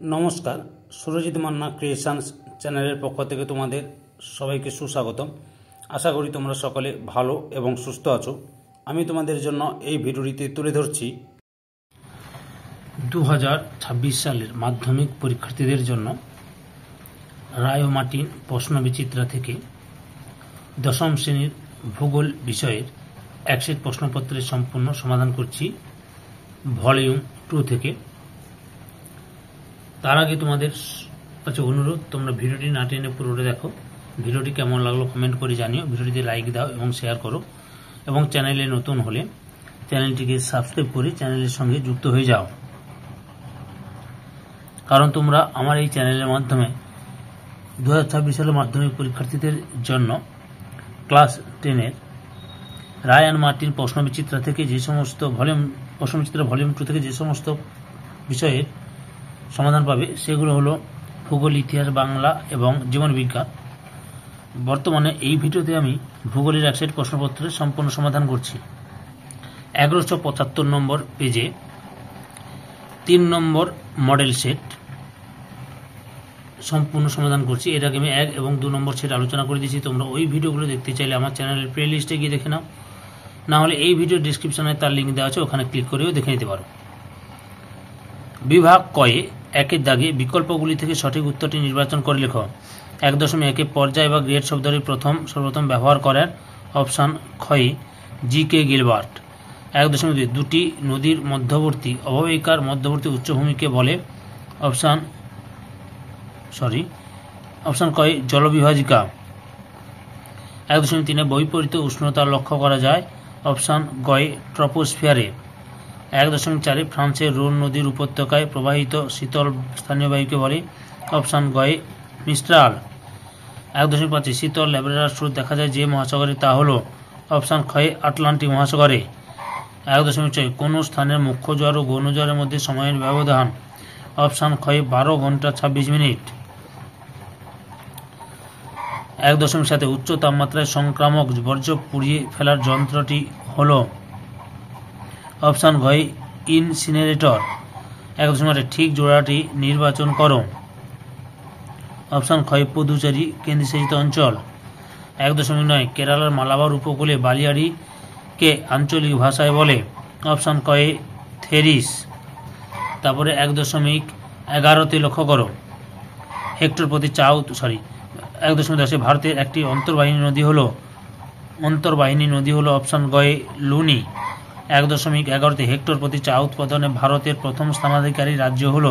নমস্কার, সুরজিৎ মান্না ক্রিয়েশনস চ্যানেলের পক্ষ থেকে তোমাদের সবাইকে সুস্বাগতম। আশা করি তোমরা সকলে ভালো এবং সুস্থ আছো। আমি তোমাদের জন্য এই ভিডিওটিতে তুলে ধরছি 2026 সালের মাধ্যমিক পরীক্ষার্থীদের জন্য রায় ও মার্টিন প্রশ্নবিচিত্রা থেকে দশম শ্রেণীর ভূগোল বিষয়ের এক সেট প্রশ্নপত্রের সম্পূর্ণ সমাধান করছি ভলিউম 2 থেকে। তার আগে তোমাদের কাছে অনুরোধ, তোমরা ভিডিওটি না টেনে পুরোটা দেখো। ভিডিওটি কেমন লাগলো কমেন্ট করে জানিও, ভিডিওটিতে লাইক দাও এবং শেয়ার করো, এবং চ্যানেলে নতুন হলে চ্যানেলটিকে সাবস্ক্রাইব করে চ্যানেলের সঙ্গে যুক্ত হয়ে যাও। কারণ তোমরা আমার এই চ্যানেলের মাধ্যমে 2026 সালের মাধ্যমিক পরীক্ষার্থীদের জন্য ক্লাস 10-এর রায় অ্যান্ড মার্টিন প্রশ্নবিচিত্রা থেকে যে সমস্ত প্রশ্নবিচিত্রা ভলিউম 2 থেকে যে সমস্ত বিষয়ের সমাধান পাবে সেগুলো হলো ভূগোল, ইতিহাস, বাংলা এবং জীবন বিজ্ঞান। বর্তমানে এই ভিডিওতে আমি ভূগোলের এক সেট প্রশ্নপত্রের সম্পূর্ণ সমাধান করছি। 1175 নম্বর পেজে 3 নম্বর মডেল সেট সম্পূর্ণ সমাধান করছি। এর আগে আমি 1 এবং 2 নম্বর সেট আলোচনা করে দিয়েছি। তোমরা ওই ভিডিওগুলো দেখতে চাইলে আমার চ্যানেলের প্লে লিস্টে গিয়ে দেখে নাও, না হলে এই ভিডিও ডিসক্রিপশনে তার লিঙ্ক দেওয়া আছে, ওখানে ক্লিক করেও দেখে নিতে পারো। বিভাগ কয়ে 1-এর দাগে বিকল্পগুলি থেকে সঠিক উত্তরটি নির্বাচন করে লেখো। 1.1 পর্যায় বা গ্রেড শব্দটি সর্বপ্রথম ব্যবহার করেন অপশান ক্ষয়ে জি.কে. গিলবার্ট। 1.2 দুটি নদীর মধ্যবর্তী অববাহিকার মধ্যবর্তী উচ্চভূমিকে বলে অপশান কয় জলবিভাজিকা। 1.3 বৈপরীত্য উষ্ণতা লক্ষ্য করা যায় অপশান গয় ট্রপোস্ফিয়ারে। 1.4 ফ্রান্সের রোন নদীর উপত্যকায় প্রবাহিত শীতল স্থানীয় বায়ুকে বলে অপশান গয়ে মিস্ট্রাল। 1.5 শীতল ল্যাব্রাডর স্রোত দেখা যায় যে মহাসাগরে, তা হল অপশান ক্ষয়ে আটলান্টিক মহাসাগরে। 1.6 কোন স্থানের মুখ্য জ্বর ও গৌণ জ্বরের মধ্যে সময়ের ব্যবধান অপশান ক্ষয়ে 12 ঘন্টা 26 মিনিট। 1.7 উচ্চ তাপমাত্রায় সংক্রামক বর্জ্য পুড়িয়ে ফেলার যন্ত্রটি হল অপশান ঘয় ইনসিনারেটর। 1.8 ঠিক জোড়াটি নির্বাচন করো অপশান ক্ষয় পদুচারী কেন্দ্রশাসিত অঞ্চল। 1.9 কেরালার মালাবার উপকূলে বালিয়াড়িকে আঞ্চলিক ভাষায় বলে অপশান কয়ে থেরিস। তারপরে 1.11তে লক্ষ্য করো হেক্টর প্রতি 1.10 ভারতের একটি অন্তর্বাহিনী নদী হলো অপশান গয়ে লুনি। 1.11তে হেক্টর প্রতি চা উৎপাদনে ভারতের প্রথম স্থানাধিকারী রাজ্য হল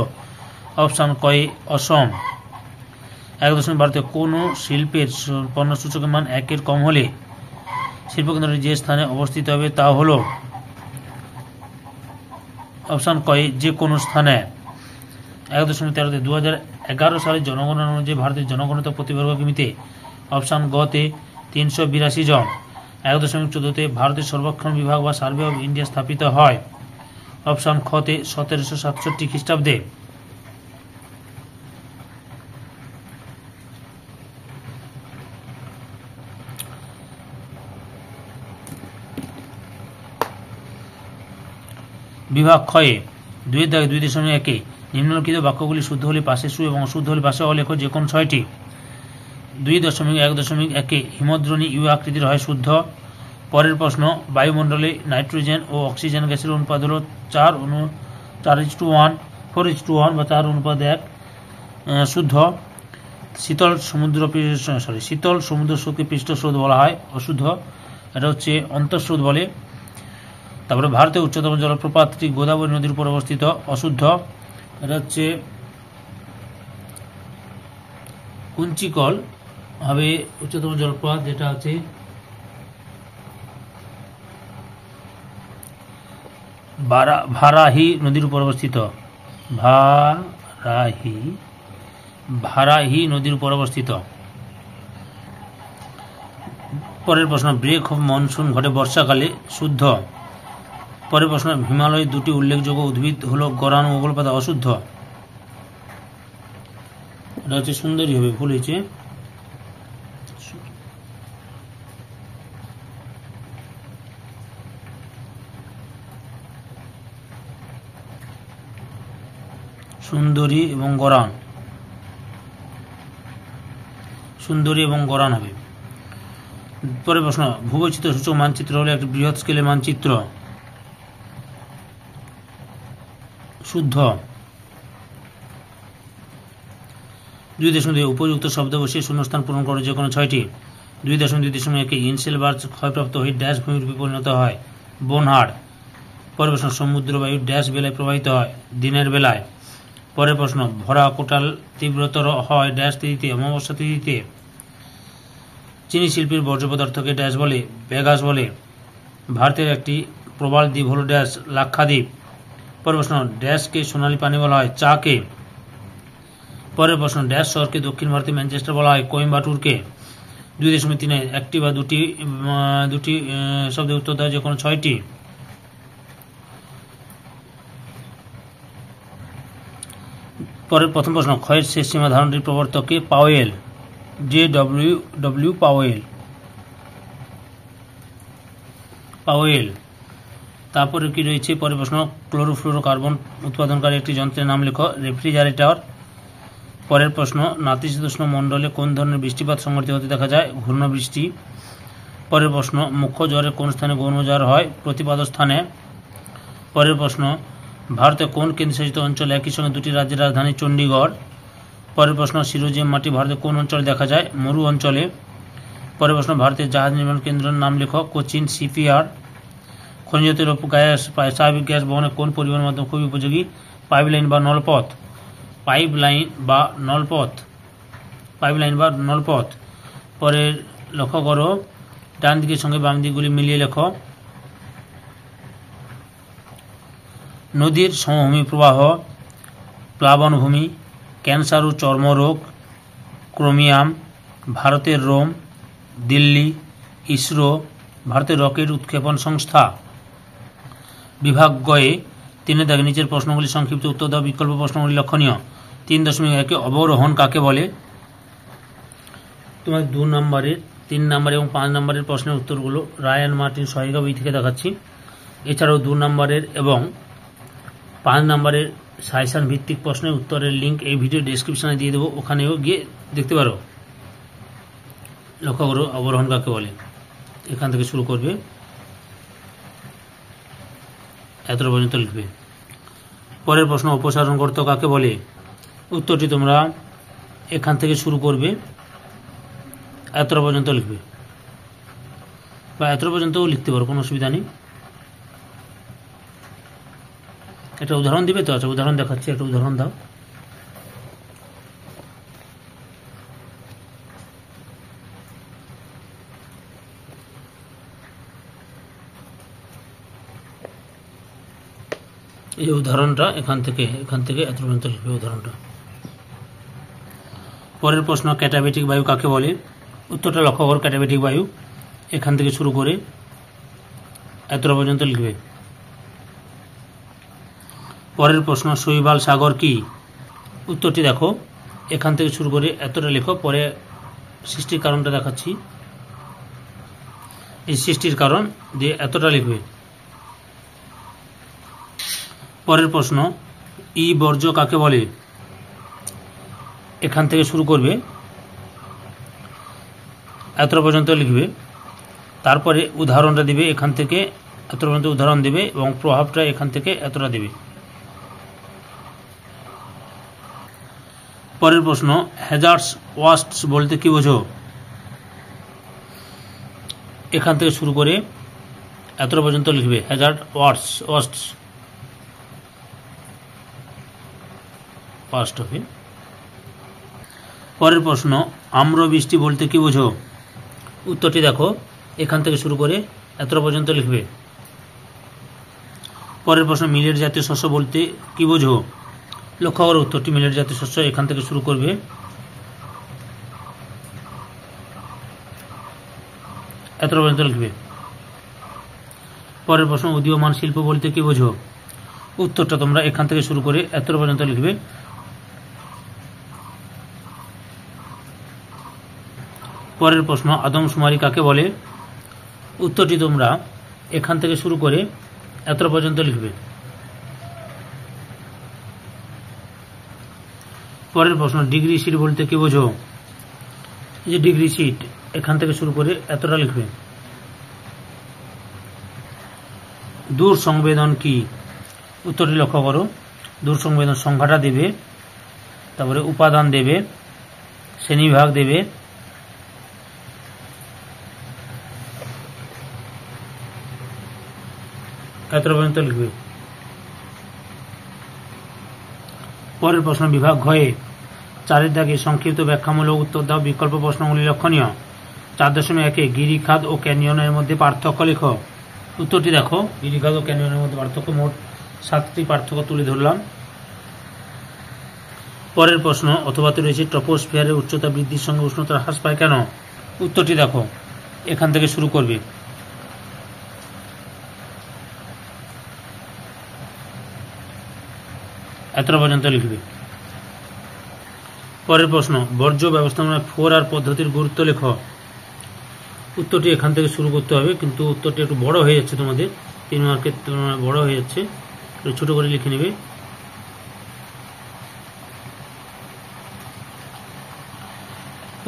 অপশান কয়ে অসম। 1.12তে কোনো শিল্পের পণ্য সূচকের মান 1-এর কম হলে শিল্পকেন্দ্রটি যে স্থানে অবস্থিত হবে তা হল অপশান কয়ে যে কোনো স্থানে। 1.13তে 2011 সালে জনগণনা অনুযায়ী ভারতের জনগণতা প্রতি বর্গ কিমিতে অপশান গতে 382 জন। 1.14তে ভারতের সর্বেক্ষণ বিভাগ বা সার্ভে অব ইন্ডিয়া স্থাপিত হয় অপশান খতে 1767 খ্রিস্টাব্দে। বিভাগ ক্ষয়ে 2.2.1 নিম্নলিখিত বাক্যগুলি শুদ্ধ হলে পাশে সু এবং অশুদ্ধ হলে পাশে অ লেখো যে কোন 6টি। 2.1.1 হিমদ্রোণী ইউ আকৃতির হয় শুদ্ধ। পরের প্রশ্ন, বায়ুমণ্ডলে নাইট্রোজেন ও অক্সিজেন গ্যাসের অনুপাত হল 4:1 বা 4:1 শুদ্ধ। শীতল সমুদ্র স্রোতকে পৃষ্ঠ স্রোত বলা হয় অশুদ্ধ, এটা হচ্ছে অন্তঃস্রোত বলে। তারপরে ভারতের উচ্চতম জলপ্রপাতটি গোদাবরী নদীর উপর অবস্থিত অশুদ্ধ, এটা হচ্ছে কুঞ্চিকল হবে উচ্চতম জলপ্রপাত, যেটা হচ্ছে ভারাহি নদীর উপর অবস্থিত ভারাহি নদীর উপর অবস্থিত। পরের প্রশ্ন, ব্রেক অফ মনসুন ঘটে বর্ষাকালে শুদ্ধ। পরের প্রশ্ন, হিমালয়ের দুটি উল্লেখযোগ্য উদ্ভিদ হল গরান ও ওগল পাতা অশুদ্ধ, এটা হচ্ছে সুন্দরী হবে, ভুল হয়েছে। সুন্দরী এবং গরান, সুন্দরী এবং গরান হবে। পরের প্রশ্ন, ভূবৈচিত্র্য সূচক মানচিত্র হলো একটি বৃহৎ স্কেলের মানচিত্র। শুদ্ধ। 2.2 উপযুক্ত শব্দ বসিয়ে শূন্যস্থান পূরণ করো যে কোনো 6টি। 2.2.1 ইনসেলবার্জ ক্ষয়প্রাপ্ত হয়ে ড্যাশ ভূমিরূপে পরিণত হয়, বনহাড়। পরের প্রশ্ন, সমুদ্র বায়ু ড্যাশ বেলায় প্রবাহিত হয়, দিনের বেলায়। পরের প্রশ্ন, ভরা কোটাল তীব্রতর হয় ড্যাশ তিথিতে, অমাবস্যা তিথিতে। চিনি শিল্পীর বর্জ্য পদার্থকে ড্যাশ বলে, ভেগাস বলে। ভারতের একটি প্রবাল দ্বীপ হল ড্যাশ, লাক্ষাদ্বীপ। পরের প্রশ্ন, ড্যাশকে সোনালী পানি বলা হয়, চাকে। পরের প্রশ্ন, ড্যাশ শহরকে দক্ষিণ ভারতে ম্যানচেস্টার বলা হয়, কোয়েম্বাটুরকে। 2.3 একটি বা দুটি শব্দের উত্তর দেওয়া যে কোনো 6টি। পরের প্রথম প্রশ্ন, ক্ষয়ের শেষ সীমা ধারণটির প্রবর্তককে পাওয়েল, JW পাওয়েল। তারপরে কি রয়েছে? পরের প্রশ্ন, ক্লোরোফ্লোরোকার্বন উৎপাদনকারী একটি যন্ত্রের নাম লেখো, রেফ্রিজারেটর। পরের প্রশ্ন, নাতিশীতোষ্ণ মণ্ডলে কোন ধরনের বৃষ্টিপাত সংঘটিত হতে দেখা যায়? ঘূর্ণবৃষ্টি। পরের প্রশ্ন, মুখ্য জ্বরে কোন স্থানে গৌণ জ্বর হয়? প্রতিপাদ স্থানে। পরের প্রশ্ন, ভারতে কোন কেন্দ্রশাসিত অঞ্চলে একই সঙ্গে দুটি রাজ্যের রাজধানী চণ্ডীগড়? পরের প্রশ্ন, সিরোজিয়াম মাটি ভারতের কোন অঞ্চলে দেখা যায়? মরু অঞ্চলে। পরের প্রশ্ন, ভারতের জাহাজ নির্মাণ কেন্দ্রের নাম লেখো, কোচিন শিপইয়ার্ড। খনিজ তেল ও গ্যাস, স্বাভাবিক গ্যাস বহনে কোন পরিবহন মাধ্যম খুবই উপযোগী? পাইপলাইন বা নলপথ। পাইপলাইন বা নলপথ। পরের লক্ষ্য করো, ডান দিকের সঙ্গে বাম দিকগুলি মিলিয়ে লেখো। নদীর সমভূমি প্রবাহ, প্লাবনভূমি, ক্যান্সার ও চর্মরোগ, ক্রোমিয়াম, ভারতের রোম, দিল্লি, ইসরো, ভারতের রকেট উৎক্ষেপণ সংস্থা। বিভাগ গয়ে 3 দাগে নিচের প্রশ্নগুলি সংক্ষিপ্ত উত্তর দাও, বিকল্প প্রশ্নগুলি লক্ষণীয়। 3.1 অবরোহণ কাকে বলে? তোমার 2 নম্বরের, 3 নম্বর এবং 5 নম্বরের প্রশ্নের উত্তরগুলো রায়ান মার্টিন সহায়িকা বই থেকে দেখাচ্ছি। এছাড়াও 2 নম্বরের এবং 5 নম্বরের সাজেশন ভিত্তিক প্রশ্নের উত্তরের লিঙ্ক এই ভিডিও ডেসক্রিপশনে দিয়ে দেবো, ওখানেও গিয়ে দেখতে পারো। লক্ষ্য করো, অবরোহণ কাকে বলে। এখান থেকে শুরু করবে, এতটা পর্যন্ত লিখবে। পরের প্রশ্ন, অপসারণ করতে কাকে বলে? উত্তরটি তোমরা এখান থেকে শুরু করবে, এতটা পর্যন্ত লিখবে, বা এতটা পর্যন্তও লিখতে পারো, কোনো অসুবিধা নেই। একটা উদাহরণ দিবে তো? আচ্ছা, উদাহরণ দেখাচ্ছি, একটা উদাহরণ দাও। এই উদাহরণটা এখান থেকে এত পর্যন্ত লিখবে উদাহরণটা। পরের প্রশ্ন, ক্যাটাবেটিক বায়ু কাকে বলে? উত্তরটা লক্ষ্য করো, ক্যাটাবেটিক বায়ু এখান থেকে শুরু করে এতটা পর্যন্ত লিখবে। পরের প্রশ্ন, শৈবাল সাগর কি? উত্তরটি দেখো, এখান থেকে শুরু করে এতটা লেখো, পরে সৃষ্টির কারণটা দেখাচ্ছি। এই সৃষ্টির কারণ দিয়ে এতটা লিখবে। পরের প্রশ্ন, ই বর্জ্য কাকে বলে? এখান থেকে শুরু করবে, এতটা পর্যন্ত লিখবে, তারপরে উদাহরণটা দিবে, এখান থেকে এতটা পর্যন্ত উদাহরণ দেবে এবং প্রভাবটা এখান থেকে এতটা দেবে। পরের প্রশ্ন, হ্যাজার্ডস ওয়াস্টস বলতে কি বোঝো? এখান থেকে শুরু করে এতটা পর্যন্ত লিখবে, হ্যাজার্ড ওয়াস্টস ফার্স্ট হবে। পরের প্রশ্ন, আম্র বৃষ্টি বলতে কি বোঝো? উত্তরটি দেখো, এখান থেকে শুরু করে এতটা পর্যন্ত লিখবে। পরের প্রশ্ন, মিলেট জাতীয় শস্য বলতে কি বোঝো? লক্ষ্য করো উত্তরটি, মিলেট জাতীয় শস্য এখান থেকে শুরু করবে, এতটা পর্যন্ত লিখবে। পরের প্রশ্ন, উদীয়মান শিল্প বলতে কি বোঝো? উত্তরটা তোমরা এখান থেকে শুরু করে এতটা পর্যন্ত লিখবে। পরের প্রশ্ন, আদমশুমারি কাকে বলে? উত্তরটি তোমরা এখান থেকে শুরু করে এতটা পর্যন্ত লিখবে। পরের প্রশ্ন, ডিগ্রি সিট বলতে কি বোঝো? এই যে ডিগ্রি সিট, এখান থেকে শুরু করে এতটা লিখবে। দূর সংবেদন কি? উত্তরটি লক্ষ্য করো। দূর সংবেদন সংখ্যাটা দেবে, তারপরে উপাদান দেবে, শ্রেণীবিভাগ দেবে, এতটা পর্যন্ত লিখবে। পরের প্রশ্ন, বিভাগ ঘয়ে 4 দাগে সংক্ষিপ্ত ব্যাখ্যামূলক উত্তর দাও, বিকল্প প্রশ্নগুলি লক্ষণীয়। 4.1 গিরিখাত ও ক্যানিয়নের মধ্যে পার্থক্য লেখো। উত্তরটি দেখো, গিরিখাত ও ক্যানিয়নের মধ্যে পার্থক্য, মোট 7টি পার্থক্য তুলে ধরলাম। পরের প্রশ্ন, অথবাতে রয়েছে ট্রপোস্ফিয়ারের উচ্চতা বৃদ্ধির সঙ্গে উষ্ণতা হ্রাস পায় কেন? উত্তরটি দেখো, এখান থেকে শুরু করবে। এতটা পর্যন্ত লিখবে। পরের প্রশ্ন, বর্জ্য ব্যবস্থাপনায় 4R পদ্ধতির গুরুত্ব লেখো। উত্তরটি এখান থেকে শুরু করতে হবে, কিন্তু উত্তরটি একটু বড় হয়ে যাচ্ছে, তোমাদের 3 মার্কের তুলনায় বড় হয়ে যাচ্ছে, ছোট করে লিখে নেবে।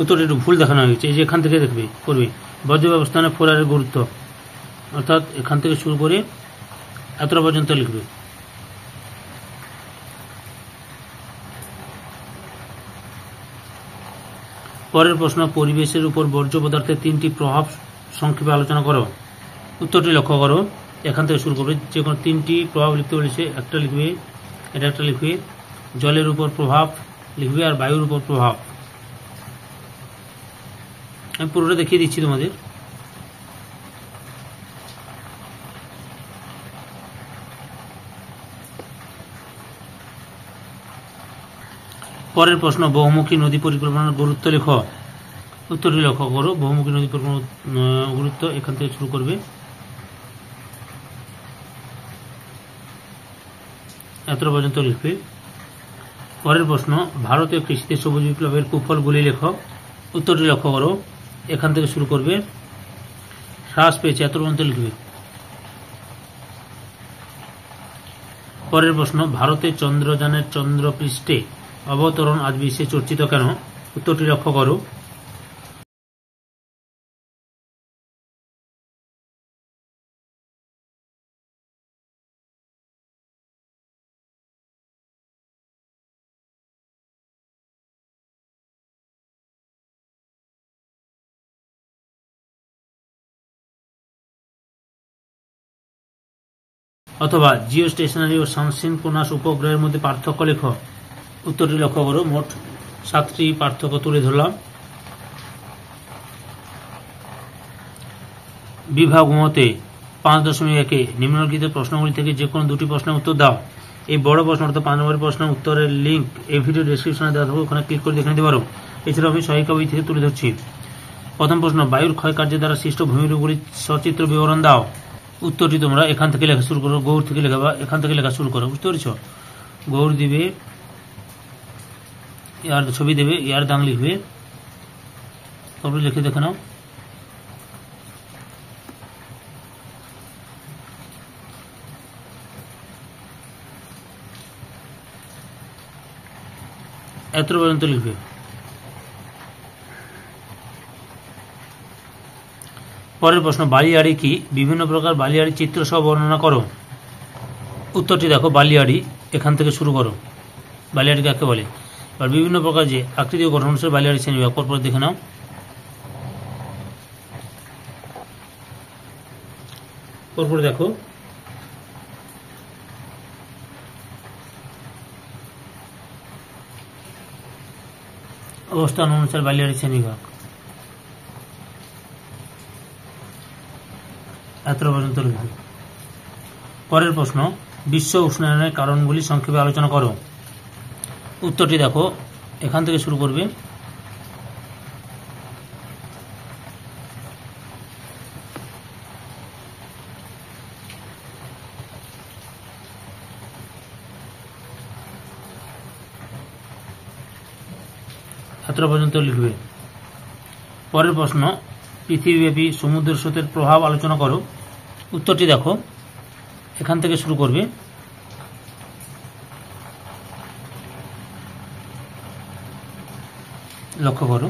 উত্তরটি একটু ভুল দেখানো হয়েছে, এই যে এখান থেকে দেখবে করবে, বর্জ্য ব্যবস্থাপনায় 4R গুরুত্ব, অর্থাৎ এখান থেকে শুরু করে এতটা পর্যন্ত লিখবে। পরের প্রশ্ন, পরিবেশের উপর বর্জ্য পদার্থের 3টি প্রভাব সংক্ষেপে আলোচনা করো। উত্তরটি লক্ষ্য করো, এখান থেকে শুরু করবে। যে কোনো 3টি প্রভাব লিখতে বলেছে, একটা লিখবে, এটা একটা লিখবে, জলের উপর প্রভাব লিখবে, আর বায়ুর উপর প্রভাব। আমি পুরোটা দেখিয়ে দিচ্ছি তোমাদের। পরের প্রশ্ন, বহুমুখী নদী পরিকল্পনার গুরুত্ব লেখো। উত্তরটি লক্ষ্য করো, বহুমুখী নদী পরিকল্পনার গুরুত্ব, এখান থেকে শুরু করবে, এতটা পর্যন্ত লিখবে। পরের প্রশ্ন, ভারতীয় কৃষিতে সবুজ বিপ্লবের কুফলগুলি লেখো। উত্তরটি লক্ষ্য করো, এখান থেকে শুরু করবে, হ্রাস পেয়েছে, এতটা পর্যন্ত লিখবে। পরের প্রশ্ন, ভারতের চন্দ্রযানের চন্দ্রপৃষ্ঠে অবতরণ আজ বিশ্বে চর্চিত কেন? উত্তরটি লক্ষ্য করো। অথবা জিও স্টেশনারি ও সানসিনক্রোনাস উপগ্রহের মধ্যে পার্থক্য লেখো। উত্তরটি লক্ষ্য করো, মোট 7টি পার্থক্য তুলে ধরলাম। বিভাগ মতে 5.1 নিম্নলিখিত প্রশ্নগুলি থেকে যে কোনো 2টি প্রশ্নের উত্তর দাও। এই বড় প্রশ্ন অর্থাৎ 5 নম্বরের প্রশ্নের উত্তরের লিঙ্ক এই ভিডিও ডেসক্রিপশনে দেওয়া থাকবে, ওখানে ক্লিক করে দেখে নিতে পারো। এছাড়াও আমি সহায়িকা বই থেকে তুলে ধরছি। প্রথম প্রশ্ন, বায়ুর ক্ষয়কার্যের দ্বারা সৃষ্ট ভূমিরূপগুলির সচিত্র বিবরণ দাও। উত্তরটি তোমরা এখান থেকে লেখা শুরু করো, গৌড় থেকে লেখা বা এখান থেকে লেখা শুরু করো, বুঝতে পেরেছ? গৌড় দিবে, ইয়ার ছবি দেবে, ইয়ার দাং লিখবে, তারপরে লিখে দেখে নাও। এত পর্যন্ত লিখবে। পরের প্রশ্ন, বালিয়াড়ি কি? বিভিন্ন প্রকার বালিয়াড়ি চিত্র সহ বর্ণনা করো। উত্তরটি দেখো, বালিয়াড়ি, এখান থেকে শুরু করো। বালিয়াড়ি কাকে বলে? আর বিভিন্ন প্রকার যে আকৃতি ও গঠন অনুসারে বালিয়াড়ি শ্রেণীবিভাগ, পরপর দেখে নাও। পরপর দেখো, অবস্থান অনুসারে বালিয়াড়ি শ্রেণীবিভাগ, এত পর্যন্ত লিখবে। পরের প্রশ্ন, বিশ্ব উষ্ণায়নের কারণগুলি সংক্ষেপে আলোচনা করো। উত্তরটি দেখো, এখান থেকে শুরু করবে। এতটা পর্যন্ত লিখবে। পরের প্রশ্ন, পৃথিবীব্যাপী সমুদ্র স্রোতের প্রভাব আলোচনা করো। উত্তরটি দেখো, এখান থেকে শুরু করবে। লক্ষ্য করো।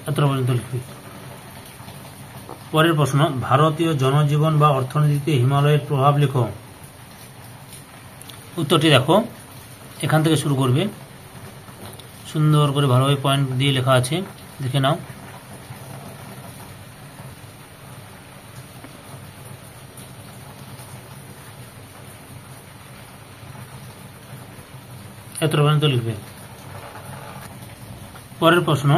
এতটা পর্যন্ত লিখবে। পরের প্রশ্ন, ভারতীয় জনজীবন বা অর্থনীতিতে হিমালয়ের প্রভাব লেখো। উত্তরটি দেখো, এখান থেকে শুরু করবে। সুন্দর করে ভালোভাবে পয়েন্ট দিয়ে লেখা আছে, দেখে নাও। এতটা পর্যন্ত লিখবে। পরের প্রশ্ন,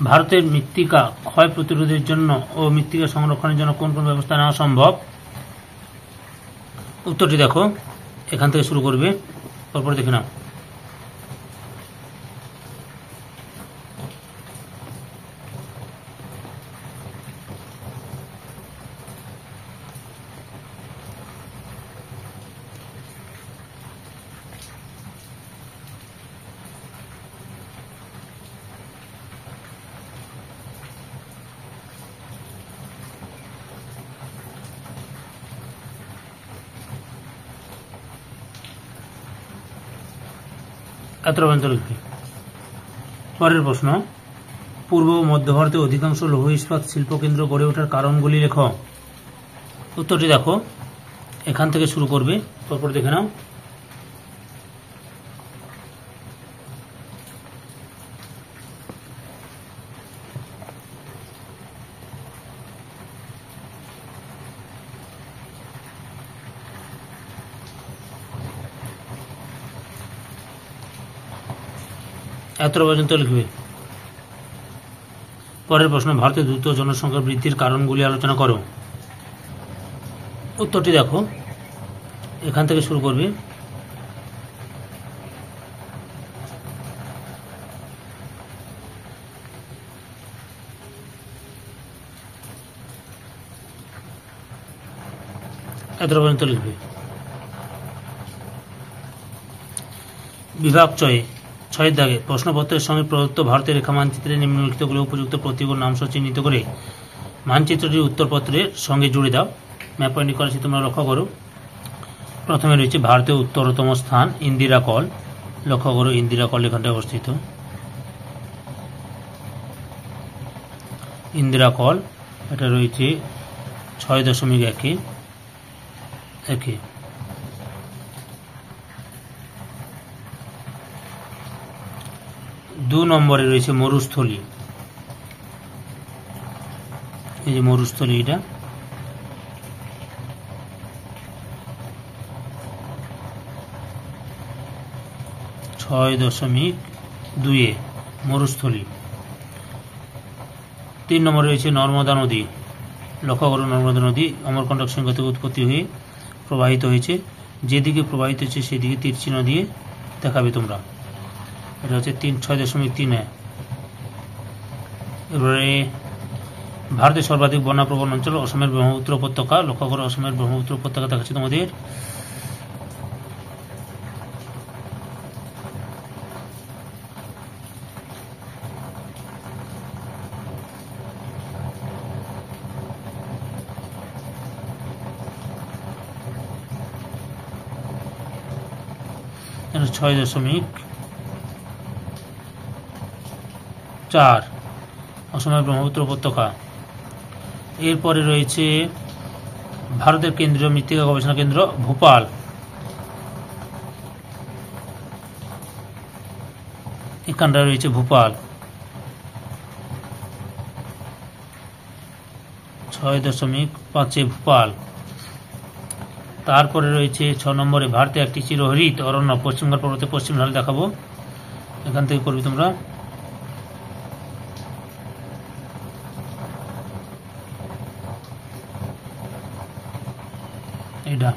ভারতের মৃত্তিকা ক্ষয় প্রতিরোধের জন্য ও মৃত্তিকা সংরক্ষণের জন্য কোন কোন ব্যবস্থা নেওয়া সম্ভব? উত্তরটি দেখো, এখান থেকে শুরু করবে, পরপর দেখে নাও। এতটা পর্যন্ত লিখবে। পরের প্রশ্ন, পূর্ব ও মধ্য ভারতে অধিকাংশ লৌহ ইস্পাত শিল্পকেন্দ্র গড়ে ওঠার কারণগুলি লেখো। উত্তরটি দেখো, এখান থেকে শুরু করবে, পরপর দেখে নাও। এতটা পর্যন্ত লিখবে। পরের প্রশ্ন, ভারতের দ্রুত জনসংখ্যা বৃদ্ধির কারণগুলি আলোচনা করো। উত্তরটি দেখো, এখান থেকে শুরু করবে। এতটা পর্যন্ত লিখবে। বিভাগ ছয়ের দাগে প্রশ্নপত্রের সঙ্গে প্রদত্ত ভারতের রেখা মানচিত্রে নিম্নলিখিতগুলো উপযুক্ত প্রতীক ও নামসহ চিহ্নিত করে মানচিত্রটির উত্তরপত্রের সঙ্গে জুড়ে দাও। ম্যাপ পয়েন্ট করা আছে, তোমরা লক্ষ্য করো। প্রথমে রয়েছে ভারতের উত্তরতম স্থান ইন্দিরা কল। লক্ষ্য করো, ইন্দিরা কল এখানটায় অবস্থিত। ইন্দিরা কল এটা রয়েছে 6.1 2 নম্বরে রয়েছে মরুস্থলী। এই যে মরুস্থলী, এটা 6.2 মরুস্থলী। 3 নম্বরে রয়েছে নর্মদা নদী। লক্ষ্য করো, নর্মদা নদী অমরকণ্টক শৃঙ্গ থেকে উৎপত্তি হয়ে প্রবাহিত হয়েছে। যেদিকে প্রবাহিত হচ্ছে সেদিকে তীর চিহ্ন দিয়ে দেখাবে তোমরা। এটা হচ্ছে 6.3। এবারে ভারতের সর্বাধিক বন্যাপ্রবণ অঞ্চল অসমের ব্রহ্মপুত্র উপত্যকা। লক্ষ্য করো, অসমের ব্রহ্মপুত্র উপত্যকা দেখাচ্ছি তোমাদের। এটা 6.4 অসমের ব্রহ্মপুত্র উপত্যকা। এরপরে রয়েছে ভারতের কেন্দ্রীয় মৃত্তিকা গবেষণা কেন্দ্র ভোপাল। এখানটা রয়েছে ভোপাল। 6.5 ভোপাল। তারপরে রয়েছে 6 নম্বরে ভারতে একটি চিরহরিত অরণ্য পশ্চিমঘাট পর্বতের পশ্চিম ঢালে দেখাবো। এখান থেকে করবে তোমরা। এটা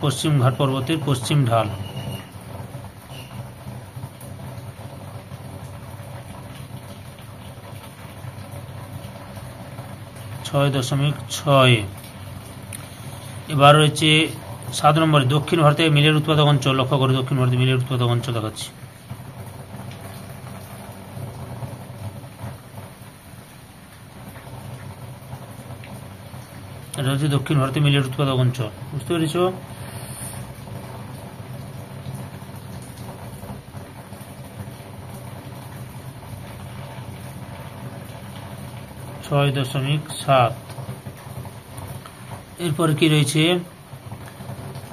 পশ্চিমঘাট পর্বতের পশ্চিম ঢাল। 6.6। এবার রয়েছে 7 নম্বরে দক্ষিণ ভারতে মিলের উৎপাদক অঞ্চল। লক্ষ্য করে, দক্ষিণ ভারতে মিলের উৎপাদক অঞ্চল দেখাচ্ছি। এটা হচ্ছে দক্ষিণ ভারতে মিলেট উৎপাদক অঞ্চল। বুঝতে পেরেছ? ছয় 6.7। এরপরে কি রয়েছে?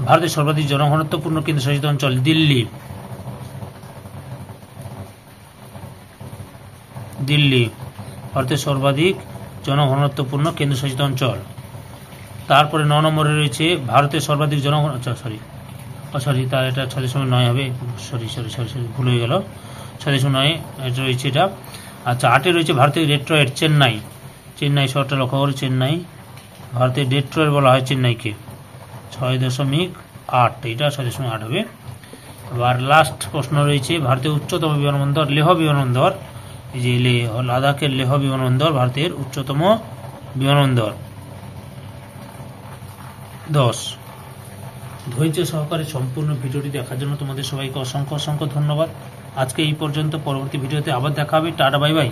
ভারতের সর্বাধিক জনঘনত্বপূর্ণ কেন্দ্রশাসিত অঞ্চল দিল্লি। দিল্লি ভারতের সর্বাধিক জনঘনত্বপূর্ণ কেন্দ্রশাসিত অঞ্চল। তারপরে 9 নম্বরে রয়েছে ভারতের সর্বাধিক সরি তা এটা 6.9 হবে, সরি ভুল হয়ে গেল, 6.9 এটা রয়েছে এটা। আচ্ছা, 8-এ রয়েছে ভারতের ডেট্রয়েট চেন্নাই শহরটা লক্ষ্য করে, চেন্নাই ভারতের ডেট্রয়েট বলা হয় চেন্নাইকে। 6.8 এটা 6.8 হবে। এবার লাস্ট প্রশ্ন রয়েছে ভারতের উচ্চতম বিমানবন্দর লেহ বিমানবন্দর। এই যে লাদাখের লেহ বিমানবন্দর ভারতের উচ্চতম বিমানবন্দর। 10। ধৈর্য সহকারে সম্পূর্ণ ভিডিওটি দেখার জন্য তোমাদের সবাইকে অসংখ্য ধন্যবাদ। আজকে এই পর্যন্ত। পরবর্তী ভিডিওতে আবার দেখা হবে। Tata, bye bye.